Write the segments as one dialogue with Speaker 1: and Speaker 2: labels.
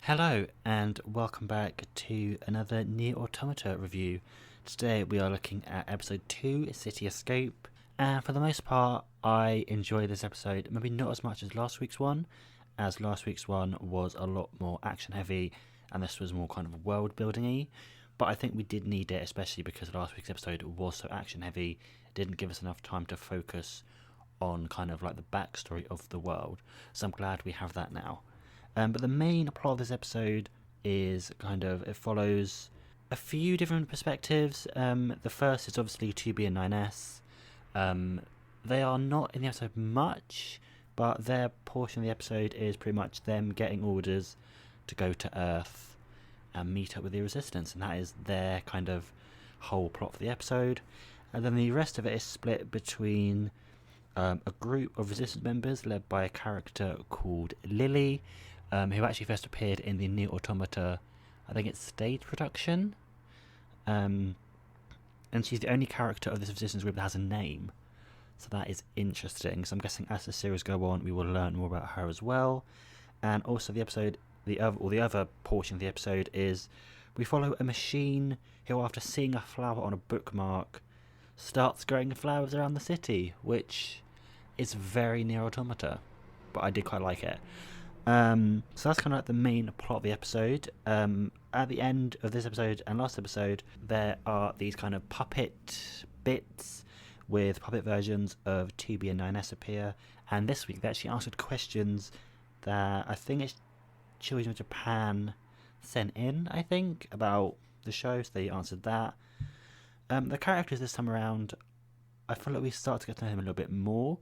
Speaker 1: Hello and welcome back to another Nier Automata review. Today we are looking at episode 2, City Escape, and for the most part I enjoyed this episode, maybe not as much as last week's one, as last week's one was a lot more action heavy and this was more kind of world building-y, but I think we did need it, especially because last week's episode was so action heavy, it didn't give us enough time to focus on kind of like the backstory of the world, so I'm glad we have that now. But the main plot of this episode is it follows a few different perspectives. The first is obviously 2B and 9S. They are not in the episode much, but their portion of the episode is pretty much them getting orders to go to Earth and meet up with the Resistance, and that is their kind of whole plot for the episode. And then the rest of it is split between a group of Resistance members led by a character called Lily, who actually first appeared in the Nier Automata, I think it's stage production, and she's the only character of this Resistance group that has a name, so that is interesting. So I'm guessing as the series go on we will learn more about her as well. And also the other portion of the episode is we follow a machine who, after seeing a flower on a bookmark, starts growing flowers around the city, which is very Nier Automata, but I did quite like it. So that's kind of like the main plot of the episode. At the end of this episode and last episode, there are these kind of puppet bits with puppet versions of 2B and 9S appear, and this week they actually answered questions that I think it's Children of Japan sent in, I think, about the show, so they answered that. The characters this time around, I feel like we start to get to know him a little bit more.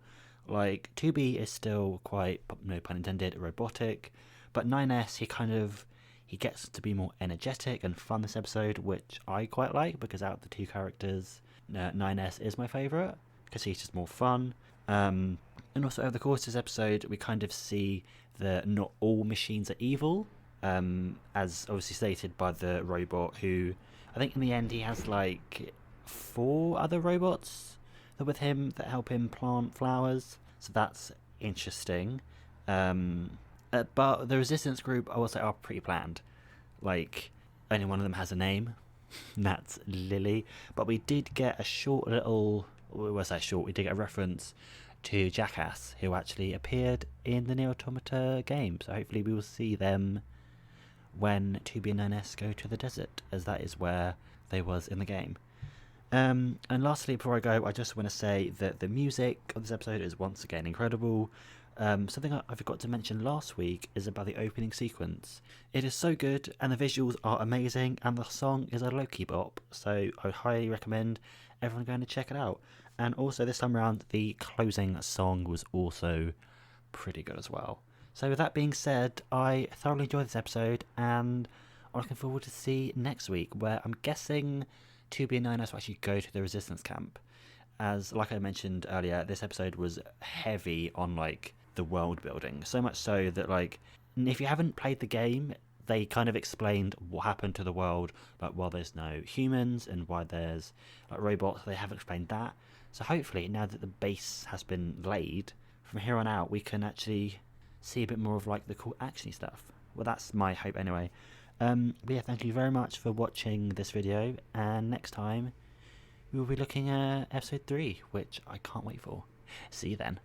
Speaker 1: Like, 2B is still quite, no pun intended, robotic, but 9S, he gets to be more energetic and fun this episode, which I quite like, because out of the two characters, 9S is my favourite, because he's just more fun. And also over the course of this episode, we kind of see that not all machines are evil, as obviously stated by the robot, who, I think in the end he has like 4 other robots with him that help him plant flowers, so that's interesting. But the Resistance group, I will say, are pretty bland. Like, only one of them has a name, that's Lily. But we did get a short little, we did get a reference to Jackass, who actually appeared in the Nier Automata game, so hopefully we will see them when 2B and 9S go to the desert, as that is where they was in the game. And lastly, before I go, I just want to say that the music of this episode is once again incredible. Something I forgot to mention last week is about the opening sequence. It is so good, and the visuals are amazing, and the song is a low-key bop, so I highly recommend everyone going to check it out. And also this time around, the closing song was also pretty good as well. So with that being said, I thoroughly enjoyed this episode, and I'm looking forward to see next week, where I'm guessing 2B and 9S will actually go to the Resistance camp, as, like I mentioned earlier, this episode was heavy on like the world building, so much so that, like, if you haven't played the game, they kind of explained what happened to the world, like why there's no humans and why there's like robots. They haven't explained that, so hopefully now that the base has been laid, from here on out we can actually see a bit more of like the cool actiony stuff. Well, that's my hope anyway. But yeah, thank you very much for watching this video, and next time we will be looking at episode 3, which I can't wait for. See you then.